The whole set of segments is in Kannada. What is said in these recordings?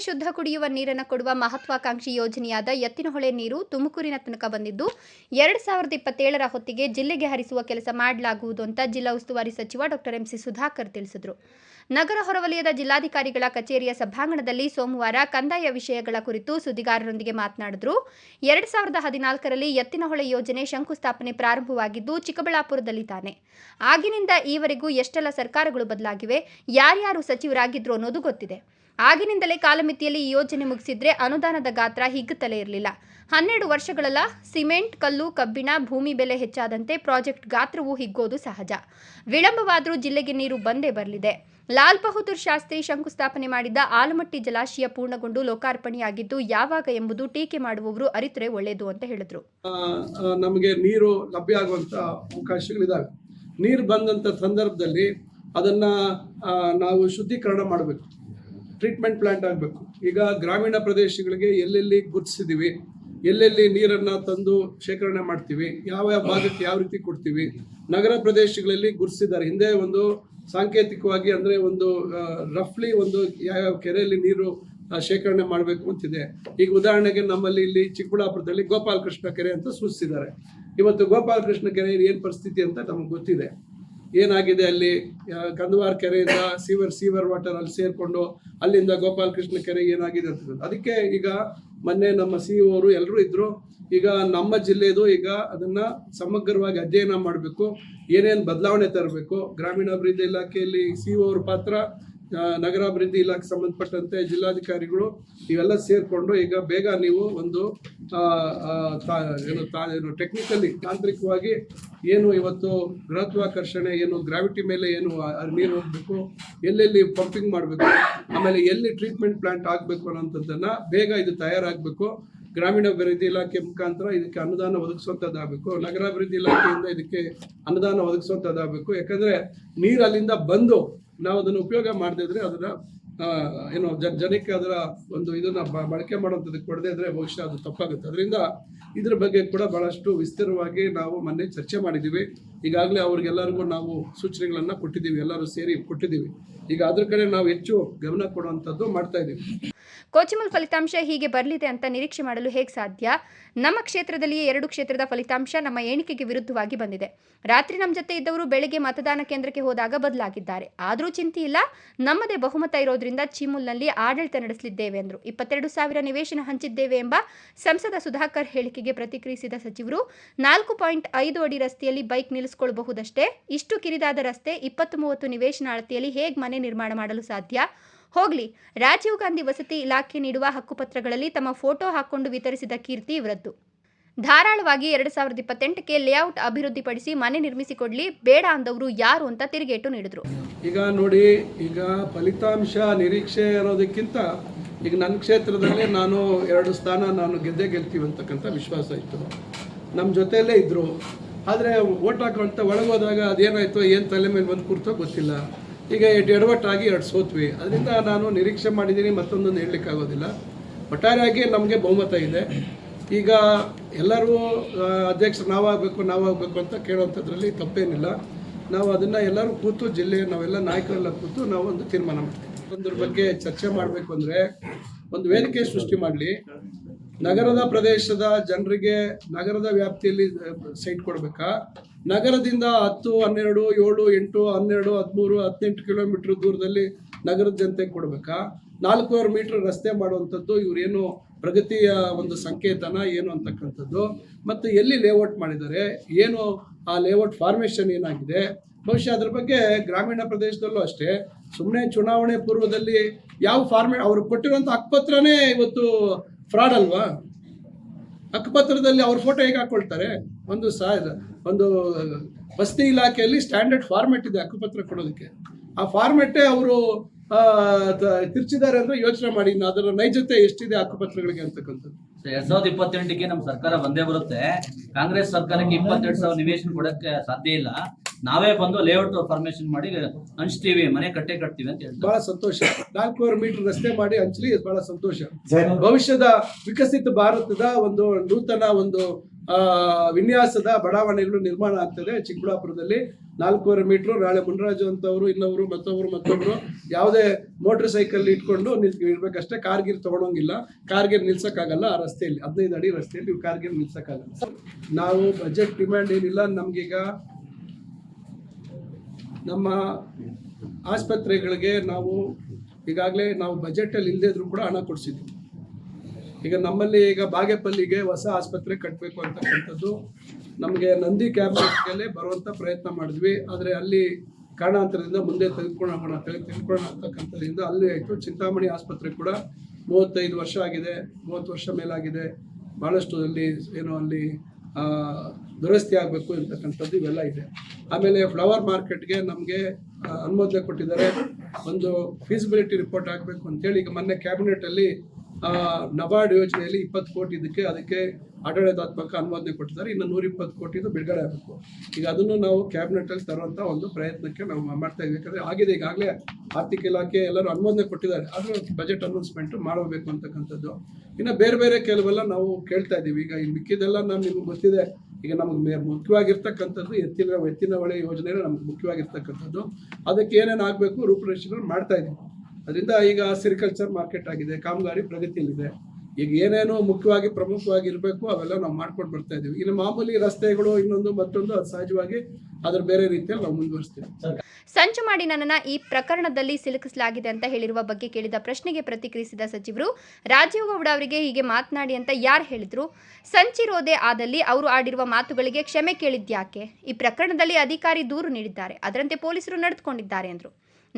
ಶುದ್ಧ ಕುಡಿಯುವ ನೀರನ್ನು ಕೊಡುವ ಮಹತ್ವಾಕಾಂಕ್ಷಿ ಯೋಜನೆಯಾದ ಎತ್ತಿನಹೊಳೆ ನೀರು ತುಮಕೂರಿನ ತನಕ ಬಂದಿದ್ದು 2027ರ ಹೊತ್ತಿಗೆ ಜಿಲ್ಲೆಗೆ ಹರಿಸುವ ಕೆಲಸ ಮಾಡಲಾಗುವುದು ಅಂತ ಜಿಲ್ಲಾ ಉಸ್ತುವಾರಿ ಸಚಿವ ಡಾಕ್ಟರ್ ಎಂಸಿ ಸುಧಾಕರ್ ತಿಳಿಸಿದರು. ನಗರ ಹೊರವಲಯದ ಜಿಲ್ಲಾಧಿಕಾರಿಗಳ ಕಚೇರಿಯ ಸಭಾಂಗಣದಲ್ಲಿ ಸೋಮವಾರ ಕಂದಾಯ ವಿಷಯಗಳ ಕುರಿತು ಸುದ್ದಿಗಾರರೊಂದಿಗೆ ಮಾತನಾಡಿದರು. 2014ರಲ್ಲಿ ಎತ್ತಿನಹೊಳೆ ಯೋಜನೆ ಶಂಕುಸ್ಥಾಪನೆ ಪ್ರಾರಂಭವಾಗಿದ್ದು ಚಿಕ್ಕಬಳ್ಳಾಪುರದಲ್ಲಿ ತಾನೆ. ಆಗಿನಿಂದ ಈವರೆಗೂ ಎಷ್ಟೆಲ್ಲ ಸರ್ಕಾರಗಳು ಬದಲಾಗಿವೆ, ಯಾರ್ಯಾರು ಸಚಿವರಾಗಿದ್ರು ಅನ್ನೋದು ಗೊತ್ತಿದೆ. ಆಗಿನಿಂದಲೇ ಕಾಲಮಿತಿಯಲ್ಲಿ ಈ ಯೋಜನೆ ಮುಗಿಸಿದ್ರೆ ಅನುದಾನದ ಗಾತ್ರ ಹಿಗ್ಗುತ್ತಲೇ ಇರಲಿಲ್ಲ. 12 ವರ್ಷಗಳಲ್ಲ, ಸಿಮೆಂಟ್, ಕಲ್ಲು, ಕಬ್ಬಿಣ, ಭೂಮಿ ಬೆಲೆ ಹೆಚ್ಚಾದಂತೆ ಪ್ರಾಜೆಕ್ಟ್ ಗಾತ್ರವೂ ಹಿಗ್ಗೋದು ಸಹಜ. ವಿಳಂಬವಾದರೂ ಜಿಲ್ಲೆಗೆ ನೀರು ಬಂದೇ ಬರಲಿದೆ. ಲಾಲ್ ಬಹದ್ದೂರ್ ಶಾಸ್ತ್ರಿ ಶಂಕುಸ್ಥಾಪನೆ ಮಾಡಿದ್ದ ಆಲಮಟ್ಟಿ ಜಲಾಶಯ ಪೂರ್ಣಗೊಂಡು ಲೋಕಾರ್ಪಣೆಯಾಗಿದ್ದು ಯಾವಾಗ ಎಂಬುದು ಟೀಕೆ ಮಾಡುವವರು ಅರಿತರೆ ಒಳ್ಳೆಯದು ಅಂತ ಹೇಳಿದ್ರು. ನಮಗೆ ನೀರು ಲಭ್ಯ ಆಗುವಂತ ಅವಕಾಶಗಳಿದಾವೆ. ನೀರು ಬಂದಂತ ಸಂದರ್ಭದಲ್ಲಿ ಅದನ್ನ ನಾವು ಶುದ್ಧೀಕರಣ ಮಾಡಬೇಕು, ಟ್ರೀಟ್ಮೆಂಟ್ ಪ್ಲಾಂಟ್ ಆಗಬೇಕು. ಈಗ ಗ್ರಾಮೀಣ ಪ್ರದೇಶಗಳಿಗೆ ಎಲ್ಲೆಲ್ಲಿ ಗುರುತಿಸಿದ್ದೀವಿ, ಎಲ್ಲೆಲ್ಲಿ ನೀರನ್ನು ತಂದು ಶೇಖರಣೆ ಮಾಡ್ತೀವಿ, ಯಾವ ಭಾಗಕ್ಕೆ ಯಾವ ರೀತಿ ಕೊಡ್ತೀವಿ, ನಗರ ಪ್ರದೇಶಗಳಲ್ಲಿ ಗುರುತಿಸಿದ್ದಾರೆ. ಹಿಂದೆ ಒಂದು ಸಾಂಕೇತಿಕವಾಗಿ ಅಂದರೆ ಒಂದು ರಫ್ಲಿ ಒಂದು ಯಾವ ಕೆರೆಯಲ್ಲಿ ನೀರು ಶೇಖರಣೆ ಮಾಡಬೇಕು ಅಂತಿದೆ. ಈಗ ಉದಾಹರಣೆಗೆ ನಮ್ಮಲ್ಲಿ ಇಲ್ಲಿ ಚಿಕ್ಕಬಳ್ಳಾಪುರದಲ್ಲಿ ಗೋಪಾಲಕೃಷ್ಣ ಕೆರೆ ಅಂತ ಸೂಚಿಸಿದ್ದಾರೆ. ಇವತ್ತು ಗೋಪಾಲಕೃಷ್ಣ ಕೆರೆ ಏನು ಪರಿಸ್ಥಿತಿ ಅಂತ ನಮಗೆ ಗೊತ್ತಿದೆ. ಏನಾಗಿದೆ ಅಲ್ಲಿ ಕಂದವಾರ ಕೆರೆಯಿಂದ ಸೀವರ್ ವಾಟರ್ ಅಲ್ಲಿ ಸೇರಿಕೊಂಡು ಅಲ್ಲಿಂದ ಗೋಪಾಲಕೃಷ್ಣ ಕೆರೆ ಏನಾಗಿದೆ ಅಂತ. ಅದಕ್ಕೆ ಈಗ ಮೊನ್ನೆ ನಮ್ಮ CEO ಅವರು ಎಲ್ಲರೂ ಇದ್ರು. ಈಗ ನಮ್ಮ ಜಿಲ್ಲೆದು ಈಗ ಅದನ್ನ ಸಮಗ್ರವಾಗಿ ಅಧ್ಯಯನ ಮಾಡಬೇಕು, ಏನೇನು ಬದಲಾವಣೆ ತರಬೇಕು. ಗ್ರಾಮೀಣಾಭಿವೃದ್ಧಿ ಇಲಾಖೆಯಲ್ಲಿ CEO ಅವ್ರ ಪಾತ್ರ, ನಗರಾಭಿವೃದ್ಧಿ ಇಲಾಖೆ ಸಂಬಂಧಪಟ್ಟಂತೆ ಜಿಲ್ಲಾಧಿಕಾರಿಗಳು ಇವೆಲ್ಲ ಸೇರಿಕೊಂಡು ಈಗ ಬೇಗ ನೀವು ಒಂದು ಟೆಕ್ನಿಕಲಿ ತಾಂತ್ರಿಕವಾಗಿ ಏನು ಇವತ್ತು ಗುರುತ್ವಾಕರ್ಷಣೆ ಏನು ಗ್ರಾವಿಟಿ ಮೇಲೆ ಏನು ನೀರು ಹೋಗಬೇಕು, ಎಲ್ಲೆಲ್ಲಿ ಪಂಪಿಂಗ್ ಮಾಡಬೇಕು, ಆಮೇಲೆ ಎಲ್ಲಿ ಟ್ರೀಟ್ಮೆಂಟ್ ಪ್ಲಾಂಟ್ ಆಗಬೇಕು ಅನ್ನೋಂಥದ್ದನ್ನು ಬೇಗ ಇದು ತಯಾರಾಗಬೇಕು. ಗ್ರಾಮೀಣಾಭಿವೃದ್ಧಿ ಇಲಾಖೆ ಮುಖಾಂತರ ಇದಕ್ಕೆ ಅನುದಾನ ಒದಗಿಸುವಂಥದ್ದಾಗಬೇಕು. ನಗರಾಭಿವೃದ್ಧಿ ಇಲಾಖೆಯಿಂದ ಇದಕ್ಕೆ ಅನುದಾನ ಒದಗಿಸುವಂಥದ್ದಾಗಬೇಕು. ಯಾಕಂದರೆ ನೀರು ಅಲ್ಲಿಂದ ಬಂದು ನಾವು ಅದನ್ನು ಉಪಯೋಗ ಮಾಡದಿದ್ರೆ ಅದರ ಏನು ಜನಕ್ಕೆ ಅದರ ಒಂದು ಇದನ್ನು ಬಳಕೆ ಮಾಡುವಂಥದ್ದಕ್ಕೆ ಕೊಡದೇ ಇದ್ರೆ ಬಹುಶಃ ಅದು ತಪ್ಪಾಗುತ್ತೆ. ಅದರಿಂದ ಇದ್ರ ಬಗ್ಗೆ ಕೂಡ ಬಹಳಷ್ಟು ವಿಸ್ತಾರವಾಗಿ ನಾವು ಮೊನ್ನೆ ಚರ್ಚೆ ಮಾಡಿದ್ದೀವಿ. ಈಗಾಗಲೇ ಅವ್ರಿಗೆಲ್ಲರಿಗೂ ನಾವು ಸೂಚನೆಗಳನ್ನು ಕೊಟ್ಟಿದ್ದೀವಿ, ಎಲ್ಲರೂ ಸೇರಿ ಕೊಟ್ಟಿದ್ದೀವಿ. ಈಗ ಅದ್ರ ಕಡೆ ನಾವು ಹೆಚ್ಚು ಗಮನ ಕೊಡುವಂಥದ್ದು ಮಾಡ್ತಾ ಇದ್ದೀವಿ. ಕೋಚಿಮಲ್ ಫಲಿತಾಂಶ ಹೀಗೆ ಬರಲಿದೆ ಅಂತ ನಿರೀಕ್ಷೆ ಮಾಡಲು ಹೇಗೆ ಸಾಧ್ಯ? ನಮ್ಮ ಕ್ಷೇತ್ರದಲ್ಲಿಯೇ 2 ಕ್ಷೇತ್ರದ ಫಲಿತಾಂಶ ನಮ್ಮ ಎಣಿಕೆಗೆ ವಿರುದ್ಧವಾಗಿ ಬಂದಿದೆ. ರಾತ್ರಿ ನಮ್ಮ ಜೊತೆ ಇದ್ದವರು ಬೆಳಗ್ಗೆ ಮತದಾನ ಕೇಂದ್ರಕ್ಕೆ ಹೋದಾಗ ಬದಲಾಗಿದ್ದಾರೆ. ಆದರೂ ಚಿಂತೆ ಇಲ್ಲ, ನಮ್ಮದೇ ಬಹುಮತ ಇರೋದ್ರಿಂದ ಚಿಮುಲ್ನಲ್ಲಿ ಆಡಳಿತ ನಡೆಸಲಿದ್ದೇವೆ ಎಂದರು. 22,000 ನಿವೇಶನ ಹಂಚಿದ್ದೇವೆ ಎಂಬ ಸಂಸದ ಸುಧಾಕರ್ ಹೇಳಿಕೆಗೆ ಪ್ರತಿಕ್ರಿಯಿಸಿದ ಸಚಿವರು, 4.5 ಅಡಿ ರಸ್ತೆಯಲ್ಲಿ ಬೈಕ್ ನಿಲ್ಲಿಸಿಕೊಳ್ಳಬಹುದಷ್ಟೇ. ಇಷ್ಟು ಕಿರಿದಾದ ರಸ್ತೆ 20-30 ನಿವೇಶನ ಅಳತೆಯಲ್ಲಿ ಹೇಗೆ ಮನೆ ನಿರ್ಮಾಣ ಮಾಡಲು ಸಾಧ್ಯ? ಹೋಗ್ಲಿ, ರಾಜೀವ್ ಗಾಂಧಿ ವಸತಿ ಇಲಾಖೆ ನೀಡುವ ಹಕ್ಕುಪತ್ರಗಳಲ್ಲಿ ತಮ್ಮ ಫೋಟೋ ಹಾಕೊಂಡು ವಿತರಿಸಿದ ಕೀರ್ತಿ ಇವರದ್ದು. ಧಾರಾಳವಾಗಿ 2028ಕ್ಕೆ ಲೇಔಟ್ ಅಭಿವೃದ್ಧಿಪಡಿಸಿ ಮನೆ ನಿರ್ಮಿಸಿಕೊಡ್ಲಿ, ಬೇಡ ಅಂದವರು ಯಾರು ಅಂತ ತಿರುಗೇಟು ನೀಡಿದ್ರು. ಈಗ ನೋಡಿ, ಈಗ ಫಲಿತಾಂಶ ನಿರೀಕ್ಷೆ ಅನ್ನೋದಕ್ಕಿಂತ ಈಗ ನನ್ನ ಕ್ಷೇತ್ರದಲ್ಲಿ ನಾನು 2 ಸ್ಥಾನ ನಾನು ಗೆಲ್ತೀವಿ ಅಂತಕ್ಕಂಥ ವಿಶ್ವಾಸ ಇತ್ತು. ನಮ್ಮ ಜೊತೆಯಲ್ಲೇ ಇದ್ದರು. ಆದರೆ ಓಟ್ ಹಾಕುವಂತ ಒಳಗೋದಾಗ ಅದೇನಾಯಿತು, ಏನು ತಲೆ ಮೇಲೆ ಬಂದು ಕೂರ್ತೋ ಗೊತ್ತಿಲ್ಲ. ಈಗ ಎಡವಟ್ಟಾಗಿ 2 ಸೋತ್ವಿ. ಅದರಿಂದ ನಾನು ನಿರೀಕ್ಷೆ ಮಾಡಿದ್ದೀನಿ, ಮತ್ತೊಂದೊಂದು ಹೇಳಲಿಕ್ಕಾಗೋದಿಲ್ಲ. ಒಟ್ಟಾರೆಯಾಗಿ ನಮಗೆ ಬಹುಮತ ಇದೆ. ಈಗ ಎಲ್ಲರೂ ಅಧ್ಯಕ್ಷರು ನಾವಾಗಬೇಕು ಅಂತ ಕೇಳುವಂಥದ್ರಲ್ಲಿ ತಪ್ಪೇನಿಲ್ಲ. ನಾವು ಅದನ್ನು ಎಲ್ಲರೂ ಕೂತು ಜಿಲ್ಲೆಯ ನಾವೆಲ್ಲ ನಾಯಕರೆಲ್ಲ ಕೂತು ನಾವು ಒಂದು ತೀರ್ಮಾನ ಮಾಡ್ತೀವಿ. ಒಂದ್ರ ಬಗ್ಗೆ ಚರ್ಚೆ ಮಾಡಬೇಕು ಅಂದರೆ ಒಂದು ವೇದಿಕೆ ಸೃಷ್ಟಿ ಮಾಡಲಿ. ನಗರದ ಪ್ರದೇಶದ ಜನರಿಗೆ ನಗರದ ವ್ಯಾಪ್ತಿಯಲ್ಲಿ ಸೈಟ್ ಕೊಡಬೇಕಾ, ನಗರದಿಂದ 10, 12, 7, 8, 12, 13, 18 ಕಿಲೋಮೀಟರ್ ದೂರದಲ್ಲಿ ನಗರದ ಜನತೆಗೆ ಕೊಡಬೇಕಾ? 400 ಮೀಟರ್ ರಸ್ತೆ ಮಾಡುವಂಥದ್ದು ಇವರೇನು ಪ್ರಗತಿಯ ಒಂದು ಸಂಕೇತನ ಏನು ಅಂತಕ್ಕಂಥದ್ದು, ಮತ್ತು ಎಲ್ಲಿ ಲೇಔಟ್ ಮಾಡಿದ್ದಾರೆ, ಏನು ಆ ಲೇಔಟ್ ಫಾರ್ಮೇಷನ್ ಏನಾಗಿದೆ, ಬಹುಶಃ ಅದ್ರ ಬಗ್ಗೆ ಗ್ರಾಮೀಣ ಪ್ರದೇಶದಲ್ಲೂ ಅಷ್ಟೇ. ಸುಮ್ಮನೆ ಚುನಾವಣೆ ಪೂರ್ವದಲ್ಲಿ ಯಾವ ಅವ್ರಿಗೆ ಕೊಟ್ಟಿರುವಂಥ ಹಕ್ಕುಪತ್ರನೇ ಇವತ್ತು ಫ್ರಾಡ್ ಅಲ್ವಾ? ಹಕ್ಕುಪತ್ರದಲ್ಲಿ ಅವ್ರ ಫೋಟೋ ಹೇಗೆ ಹಾಕೊಳ್ತಾರೆ? ಒಂದು ವಸತಿ ಇಲಾಖೆಯಲ್ಲಿ ಸ್ಟ್ಯಾಂಡರ್ಡ್ ಫಾರ್ಮೆಟ್ ಇದೆ ಹಕ್ಕುಪತ್ರ ಕೊಡೋದಕ್ಕೆ. ಆ ಫಾರ್ಮೆಟ್ಟೇ ಅವರು ತಿರ್ಚಿದ್ದಾರೆ ಅಂದ್ರೆ ಯೋಚನೆ ಮಾಡಿ ಅದರ ನೈಜತೆ ಎಷ್ಟಿದೆ ಹಕ್ಕುಪತ್ರಗಳಿಗೆ ಅಂತಕ್ಕಂಥದ್ದು. 2028ಕ್ಕೆ ನಮ್ಮ ಸರ್ಕಾರ ಬಂದೇ ಬರುತ್ತೆ. ಕಾಂಗ್ರೆಸ್ ಸರ್ಕಾರಕ್ಕೆ 22,000 ನಿವೇಶನ ಕೊಡಕ್ಕೆ ಸಾಧ್ಯ ಇಲ್ಲ. ನಾವೇ ಬಂದು ಲೇಔಟ್ ಫಾರ್ಮೇಶನ್ ಮಾಡಿ ಹಂಚ್ತೀವಿ, ಮನೆ ಕಟ್ತೀವಿ ಅಂತ ಹೇಳ್ತಾರೆ. ಬಹಳ ಸಂತೋಷ. 400 ಮೀಟರ್ ರಸ್ತೆ ಮಾಡಿ ಹಂಚಲಿ, ಬಹಳ ಸಂತೋಷ. ಭವಿಷ್ಯದ ವಿಕಸಿತ ಭಾರತದ ಒಂದು ನೂತನ ಒಂದು ವಿನ್ಯಾಸದ ಬಡಾವಣೆಗಳು ನಿರ್ಮಾಣ ಆಗ್ತದೆ ಚಿಕ್ಕಬಳ್ಳಾಪುರದಲ್ಲಿ. 4.5 ಮೀಟರ್. ನಾಳೆ ಮುನ್ರಾಜು ಅಂತವರು ಇನ್ನೊಬ್ರು ಮತ್ತೊಬ್ರು ಯಾವುದೇ ಮೋಟರ್ ಸೈಕಲ್ ಇಟ್ಕೊಂಡು ಇರ್ಬೇಕಷ್ಟೇ. ಕಾರ್ಗಿರ್ ತಗೊಳಂಗಿಲ್ಲ, ಕಾರ್ಗಿರ್ ನಿಲ್ಸಕ್ಕಾಗಲ್ಲ. ಆ ರಸ್ತೆಯಲ್ಲಿ 15 ಅಡಿ ರಸ್ತೆಯಲ್ಲಿ ಕಾರ್ಗಿರ್ ನಿಲ್ಸಕ್ಕಾಗಲ್ಲ. ನಾವು ಬಜೆಟ್ ಡಿಮ್ಯಾಂಡ್ ಏನಿಲ್ಲ. ನಮ್ಗೀಗ ನಮ್ಮ ಆಸ್ಪತ್ರೆಗಳಿಗೆ ನಾವು ಈಗಾಗಲೇ ನಾವು ಬಜೆಟಲ್ಲಿ ಇಲ್ಲದೇ ಇದ್ರೂ ಕೂಡ ಹಣ ಕೊಡಿಸಿದ್ವಿ. ಈಗ ನಮ್ಮಲ್ಲಿ ಈಗ ಬಾಗೇಪಲ್ಲಿಗೆ ಹೊಸ ಆಸ್ಪತ್ರೆ ಕಟ್ಟಬೇಕು ಅಂತಕ್ಕಂಥದ್ದು ನಮಗೆ ನಂದಿ ಕ್ಯಾಬಿನೆಟ್ಗೆ ಬರುವಂಥ ಪ್ರಯತ್ನ ಮಾಡಿದ್ವಿ. ಆದರೆ ಅಲ್ಲಿ ಕಾರಣಾಂತರದಿಂದ ಮುಂದೆ ತೆಗೆದುಕೊಳ್ಳೋಣ ಅಂತಕ್ಕಂಥದ್ರಿಂದ ಅಲ್ಲಿ ಆಯಿತು. ಚಿಂತಾಮಣಿ ಆಸ್ಪತ್ರೆ ಕೂಡ 35 ವರ್ಷ ಆಗಿದೆ, 30 ವರ್ಷ ಮೇಲಾಗಿದೆ. ಭಾಳಷ್ಟು ಅಲ್ಲಿ ಏನೋ ಅಲ್ಲಿ ದುರಸ್ತಿ ಆಗಬೇಕು ಅಂತಕ್ಕಂಥದ್ದು ಇವೆಲ್ಲ ಇದೆ. ಆಮೇಲೆ ಫ್ಲವರ್ ಮಾರ್ಕೆಟ್ಗೆ ನಮಗೆ ಅನುಮೋದನೆ ಕೊಟ್ಟಿದ್ದಾರೆ. ಒಂದು ಫೀಸಿಬಿಲಿಟಿ ರಿಪೋರ್ಟ್ ಆಗಬೇಕು ಅಂತೇಳಿ ಈಗ ಮೊನ್ನೆ ಕ್ಯಾಬಿನೆಟಲ್ಲಿ ನಬಾರ್ಡ್ ಯೋಜನೆಯಲ್ಲಿ 20 ಕೋಟಿ ಅದಕ್ಕೆ ಆಡಳಿತಾತ್ಮಕ ಅನುಮೋದನೆ ಕೊಟ್ಟಿದ್ದಾರೆ. ಇನ್ನು 120 ಕೋಟಿದು ಬಿಡುಗಡೆ ಆಗಬೇಕು. ಈಗ ಅದನ್ನು ನಾವು ಕ್ಯಾಬಿನೆಟಲ್ಲಿ ತರುವಂಥ ಒಂದು ಪ್ರಯತ್ನಕ್ಕೆ ನಾವು ಮಾಡ್ತಾ ಇದ್ದೀವಿ. ಯಾಕಂದರೆ ಆಗಿದೆ, ಈಗಾಗಲೇ ಆರ್ಥಿಕ ಇಲಾಖೆ ಎಲ್ಲರೂ ಅನುಮೋದನೆ ಕೊಟ್ಟಿದ್ದಾರೆ. ಆದರೂ ಬಜೆಟ್ ಅನೌನ್ಸ್ಮೆಂಟ್ ಮಾಡಬೇಕು ಅಂತಕ್ಕಂಥದ್ದು. ಇನ್ನು ಬೇರೆ ಬೇರೆ ಕೆಲವೆಲ್ಲ ನಾವು ಕೇಳ್ತಾ ಇದ್ದೀವಿ. ಈಗ ಇಲ್ಲಿ ಮಿಕ್ಕಿದೆಲ್ಲ ನಿಮಗೆ ಗೊತ್ತಿದೆ. ಈಗ ನಮಗೆ ಮುಖ್ಯವಾಗಿರ್ತಕ್ಕಂಥದ್ದು ಎತ್ತಿನ ಹೊಳೆ ಯೋಜನೆ ನಮ್ಗೆ ಮುಖ್ಯವಾಗಿರ್ತಕ್ಕಂಥದ್ದು. ಅದಕ್ಕೆ ಏನೇನು ಆಗಬೇಕು ರೂಪುರೇಷೆಗಳು ಮಾಡ್ತಾ ಇದ್ದೀವಿ. ಅದರಿಂದ ಈಗ ಸಿರಿಕಲ್ಚರ್ ಮಾರ್ಕೆಟ್ ಆಗಿದೆ, ಕಾಮಗಾರಿ ಪ್ರಗತಿಯಲ್ಲಿದೆ. ಈಗ ಏನೇನೋ ಮುಖ್ಯವಾಗಿ ಪ್ರಮುಖವಾಗಿ ಇರಬೇಕು ಅವೆಲ್ಲ ನಾವು ಮಾಡ್ಕೊಂಡು ಬರ್ತಾ ಇದ್ದೀವಿ. ಇನ್ನು ಮಾಮೂಲಿ ರಸ್ತೆಗಳು ಇನ್ನೊಂದು ಮತ್ತೊಂದು ಅದು ಸಹಜವಾಗಿ ಅದರ ಬೇರೆ ರೀತಿಯಲ್ಲಿ ನಾವು ಮುಂದುವರಿಸ್ತೀವಿ. ಸಂಚು ಮಾಡಿ ನನ್ನನ್ನು ಈ ಪ್ರಕರಣದಲ್ಲಿ ಸಿಲುಕಿಸಲಾಗಿದೆ ಅಂತ ಹೇಳಿರುವ ಬಗ್ಗೆ ಕೇಳಿದ ಪ್ರಶ್ನೆಗೆ ಪ್ರತಿಕ್ರಿಯಿಸಿದ ಸಚಿವರು, ರಾಜೀವ್ ಗೌಡ ಅವರಿಗೆ ಹೀಗೆ ಮಾತನಾಡಿ ಅಂತ ಯಾರು ಹೇಳಿದ್ರು? ಸಂಚಿರೋದೇ ಆದಲ್ಲಿ ಅವರು ಆಡಿರುವ ಮಾತುಗಳಿಗೆ ಕ್ಷಮೆ ಕೇಳಿದ್ಯಾಕೆ? ಈ ಪ್ರಕರಣದಲ್ಲಿ ಅಧಿಕಾರಿ ದೂರು ನೀಡಿದ್ದಾರೆ, ಅದರಂತೆ ಪೊಲೀಸರು ನಡೆದುಕೊಂಡಿದ್ದಾರೆ ಎಂದರು.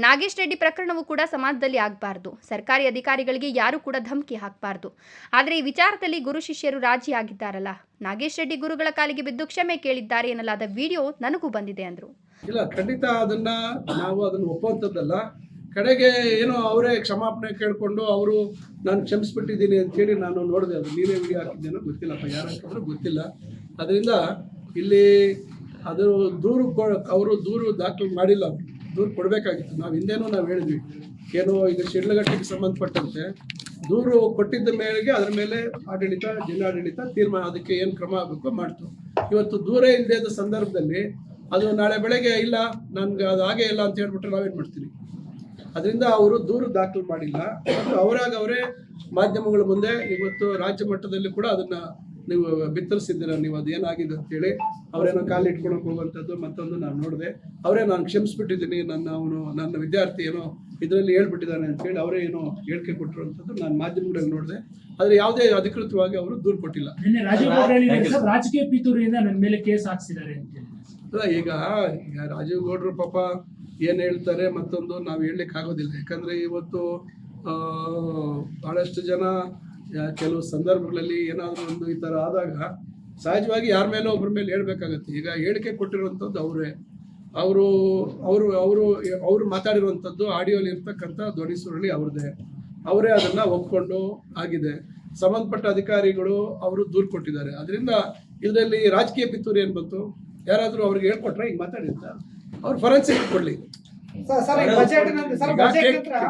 ನಾಗೇಶ್ ರೆಡ್ಡಿ ಪ್ರಕರಣವೂ ಕೂಡ ಸಮಾಜದಲ್ಲಿ ಆಗಬಾರ್ದು. ಸರ್ಕಾರಿ ಅಧಿಕಾರಿಗಳಿಗೆ ಯಾರು ಕೂಡ ಧಮಕಿ ಹಾಕಬಾರ್ದು. ಆದರೆ ಈ ವಿಚಾರದಲ್ಲಿ ಗುರು ಶಿಷ್ಯರು ರಾಜಿ ಆಗಿದ್ದಾರಲ್ಲ, ನಾಗೇಶ್ ರೆಡ್ಡಿ ಗುರುಗಳ ಕಾಲಿಗೆ ಬಿದ್ದು ಕ್ಷಮೆ ಕೇಳಿದ್ದಾರೆ ಎನ್ನಲಾದ ವಿಡಿಯೋ ನನಗೂ ಬಂದಿದೆ ಅಂದರು. ಇಲ್ಲ, ಖಂಡಿತ ನಾವು ಅದನ್ನು ಒಪ್ಪುವಂಥದ್ದಲ್ಲ. ಕಡೆಗೆ ಏನೋ ಅವರೇ ಕ್ಷಮಾಪಣೆ ಕೇಳಿಕೊಂಡು ಅವರು ನಾನು ಕ್ಷಮಿಸ್ಬಿಟ್ಟಿದ್ದೀನಿ ಅಂತೇಳಿ ನಾನು ನೋಡಿದೆ. ಅದು ನೀವೇ ವಿಡಿಯೋ ಹಾಕಿದ್ದೇನೋ ಗೊತ್ತಿಲ್ಲಪ್ಪ, ಯಾರು ಹಾಕಿದ್ರೂ ಗೊತ್ತಿಲ್ಲ. ಅದರಿಂದ ಇಲ್ಲಿ ಅದು ಅವರು ದೂರು ದಾಖಲು ಮಾಡಿಲ್ಲ. ದೂರು ಕೊಡಬೇಕಾಗಿತ್ತು. ನಾವು ಹಿಂದೆನೂ ನಾವು ಹೇಳಿದ್ವಿ, ಏನೋ ಈಗ ಶಿಡ್ಲಘಟ್ಟಕ್ಕೆ ಸಂಬಂಧಪಟ್ಟಂತೆ ದೂರು ಕೊಟ್ಟಿದ್ದ ಮೇರೆಗೆ ಅದರ ಮೇಲೆ ಆಡಳಿತ, ಜಿಲ್ಲಾಡಳಿತ ತೀರ್ಮಾನ ಅದಕ್ಕೆ ಏನು ಕ್ರಮ ಆಗಬೇಕು ಮಾಡ್ತು. ಇವತ್ತು ದೂರ ಇಲ್ಲದೇ ಇದ್ದ ಸಂದರ್ಭದಲ್ಲಿ ಅದು ನಾಳೆ ಬೆಳಗ್ಗೆ ಇಲ್ಲ ನನ್ಗೆ ಅದು ಹಾಗೇ ಇಲ್ಲ ಅಂತ ಹೇಳ್ಬಿಟ್ರೆ ನಾವೇನು ಮಾಡ್ತೀವಿ? ಅದರಿಂದ ಅವರು ದೂರು ದಾಖಲು ಮಾಡಿಲ್ಲ. ಮತ್ತು ಅವರೇ ಮಾಧ್ಯಮಗಳ ಮುಂದೆ ಇವತ್ತು ರಾಜ್ಯ ಮಟ್ಟದಲ್ಲಿ ಕೂಡ ಅದನ್ನು ನೀವು ಬಿತ್ತರಿಸಿದ್ದೀರ. ನೀವು ಅದೇನಾಗಿದೆ ಅಂತೇಳಿ ಅವರೇನೋ ಕಾಲಿಟ್ಕೊಳಕ್ಕೆ ಹೋಗುವಂಥದ್ದು ಮತ್ತೊಂದು ನಾನು ನೋಡಿದೆ. ನಾನು ಕ್ಷಮಿಸ್ಬಿಟ್ಟಿದ್ದೀನಿ, ನನ್ನ ವಿದ್ಯಾರ್ಥಿ ಏನೋ ಇದರಲ್ಲಿ ಹೇಳ್ಬಿಟ್ಟಿದ್ದಾನೆ ಅಂತೇಳಿ ಅವರೇ ಏನೋ ಹೇಳಿಕೆ ಕೊಟ್ಟಿರುವಂಥದ್ದು ನಾನು ಮಾಧ್ಯಮಗಳಲ್ಲಿ ನೋಡಿದೆ. ಆದರೆ ಯಾವುದೇ ಅಧಿಕೃತವಾಗಿ ಅವರು ದೂರು ಕೊಟ್ಟಿಲ್ಲ. ರಾಜಕೀಯ ಪಿತೂರಿಯಿಂದ ನನ್ನ ಮೇಲೆ ಕೇಸ್ ಹಾಕ್ಸಿದ್ದಾರೆ ಅಂತ ಅಲ್ಲ, ಈಗ ರಾಜೀವ್ ಗೌಡ್ರು ಪಾಪ ಏನು ಹೇಳ್ತಾರೆ ಮತ್ತೊಂದು ನಾವು ಹೇಳಲಿಕ್ಕೆ ಆಗೋದಿಲ್ಲ. ಯಾಕಂದರೆ ಇವತ್ತು ಭಾಳಷ್ಟು ಜನ ಕೆಲವು ಸಂದರ್ಭಗಳಲ್ಲಿ ಏನಾದರೂ ಒಂದು ಈ ಥರ ಆದಾಗ ಸಹಜವಾಗಿ ಯಾರ ಮೇಲೋ ಒಬ್ಬರ ಮೇಲೆ ಹೇಳ್ಬೇಕಾಗತ್ತೆ. ಈಗ ಹೇಳಿಕೆ ಕೊಟ್ಟಿರುವಂಥದ್ದು ಅವರು ಮಾತಾಡಿರುವಂಥದ್ದು ಆಡಿಯೋಲಿ ಇರ್ತಕ್ಕಂಥ ಧ್ವನಿ ಸುರುಳಿ ಅವರೇ ಅದನ್ನು ಒಪ್ಕೊಂಡು ಆಗಿದೆ. ಸಂಬಂಧಪಟ್ಟ ಅಧಿಕಾರಿಗಳು ಅವರು ದೂರು ಕೊಟ್ಟಿದ್ದಾರೆ. ಅದರಿಂದ ಇದರಲ್ಲಿ ರಾಜಕೀಯ ಪಿತೂರಿ ಏನು ಬಂತು? ಯಾರಾದರೂ ಅವ್ರಿಗೆ ಹೇಳ್ಕೊಟ್ರೆ ಈಗ ಮಾತಾಡಿರ್ತ ಅವ್ರು ಫೊರೆನ್ಸಿಕ್ ಕೊಡಲಿ.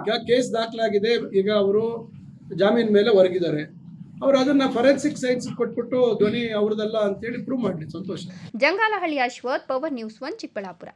ಈಗ ಕೇಸ್ ದಾಖಲಾಗಿದೆ. ಈಗ ಅವರು ಜಾಮೀನ್ ಮೇಲೆ ಹೊರಗಿದ್ದಾರೆ. ಅವರು ಅದನ್ನ ಫೊರೆನ್ಸಿಕ್ ಸೈನ್ಸ್ ಕೊಟ್ಬಿಟ್ಟು ಧ್ವನಿ ಅವ್ರದಲ್ಲ ಅಂತೇಳಿ ಪ್ರೂವ್ ಮಾಡಲಿ. ಸಂತೋಷ. Jangalahalli Ashwath, power news 1 Chikkaballapur.